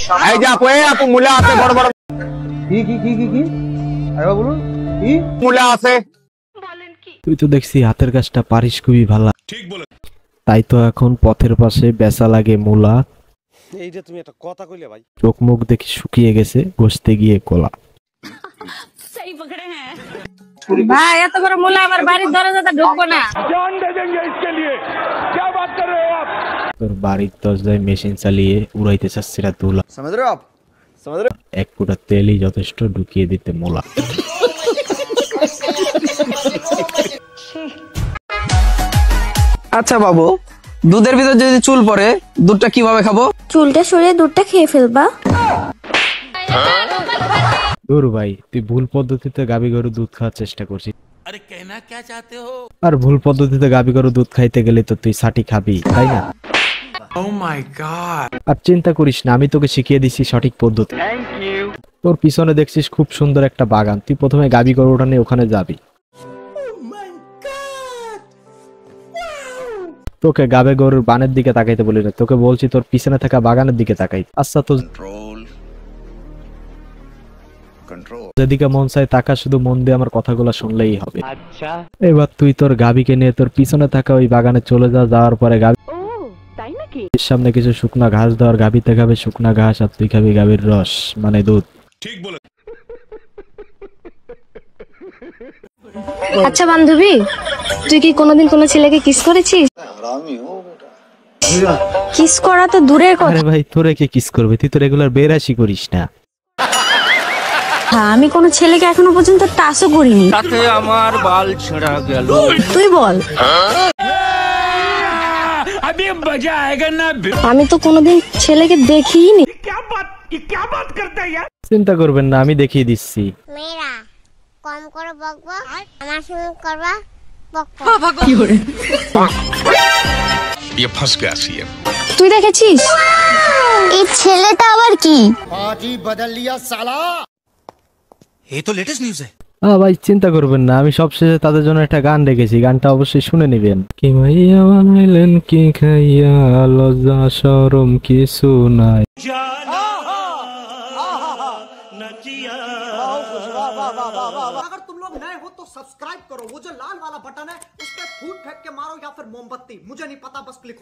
এই যে আপু আপু মূলা আছে বড় বড় কি আরে বলুন কি মূলা আছে। তুই তো দেখছি হাতের কাজটা পারিস খুবই ভালো। ঠিক বলে। তাই তো এখন পথের পাশে বেচা লাগে মূলা। এইটা তুমি একটা কথা কইলে ভাই। চোখ মুখ দেখি শুকিয়ে গেছে, গোশতে গিয়ে কোলা। ভাই এত বড় মূলা আমার বাড়ির দরজাতে ঢুকবো না। তোর বাড়ির দরজায় মেশিন চালিয়ে উড়াইতে চাচ্ছি না তুলা। এক ফুটা তেলই যথেষ্ট ঢুকিয়ে দিতে মোলা। আচ্ছা বাবু, দুধের ভিতর যদি চুল পড়ে দুধটা কিভাবে খাবো? চুলটা সরিয়ে দুধটা খেয়ে ফেলবা। দূর ভাই, তুই ভুল পদ্ধতিতে গাভী গরু দুধ খাওয়ার চেষ্টা করছিস। আর ভুল পদ্ধতিতে গাভী গরু দুধ খাইতে গেলে তো তুই ছাটি খাবি, তাই না? আর চিন্তা করিস না, আমি তোকে শিখিয়ে দিছি সঠিক পদ্ধতি। তোর পিছনে দেখছিস খুব সুন্দর একটা বাগান, তুই প্রথমে গাভী গরুটা নিয়ে ওখানে যাবি। তোকে গাবে গরুর বানের দিকে তাকাইতে বলি না, তোকে বলছি তোর পিছনে থাকা বাগানের দিকে তাকাই। আচ্ছা তো যেদিকে মন চাই তাকা, শুধু মন দিয়ে আমার কথাগুলো শুনলেই হবে। আচ্ছা এবার তুই তোর গাবিকে নিয়ে তোর পিছনে থাকা ওই বাগানে চলে যা। যাওয়ার পরে গাবি সামনে কিছু শুকনা ঘাস দেওয়ার, গাবিতে খাবে শুকনা ঘাস আর তুই খাবি গাবির রস, মানে দুধ। ঠিক বলে। আচ্ছা বান্ধবী, তুই কি কোনোদিন কোনো ছেলেকে কিস করেছিস? কিস করা তো দূরের কথা। আরে ভাই, তোরে কে কিস করবে? তুই তো রেগুলার বেরাসি করিস না। আমি কোনো ছেলেকে এখনো পর্যন্ত টাচও করিনি। তাতে আমার বাল ছেঁড়া গেল। তুই বল। আমি তো কোনোদিন ছেলেকে দেখিনি। চিন্তা করবেন না, আমি দেখিয়ে দিচ্ছি। মেয়েরা কম করে বকবো, আমার সঙ্গে করবা তুই দেখেছিস? এই ছেলেটা আবার কি? এই তো লেটেস্ট নিউজ ভাই চিন্তা করবেন না, আমি সবশেষে তাদের জন্য একটা গান রেখেছি, গানটা অবশ্যই শুনে নেবেন। কি মাইয়া বানাইলেন কি খাইয়া, লজ্জা শরম কিছু নাই। अगर तुम लोग नए हो तो सब्सक्राइब करो, वो जो लाल वाला बटन है उस पर फूट फेंक के मारो या फिर मोमबत्ती, मुझे नहीं पता, बस क्लिक हो।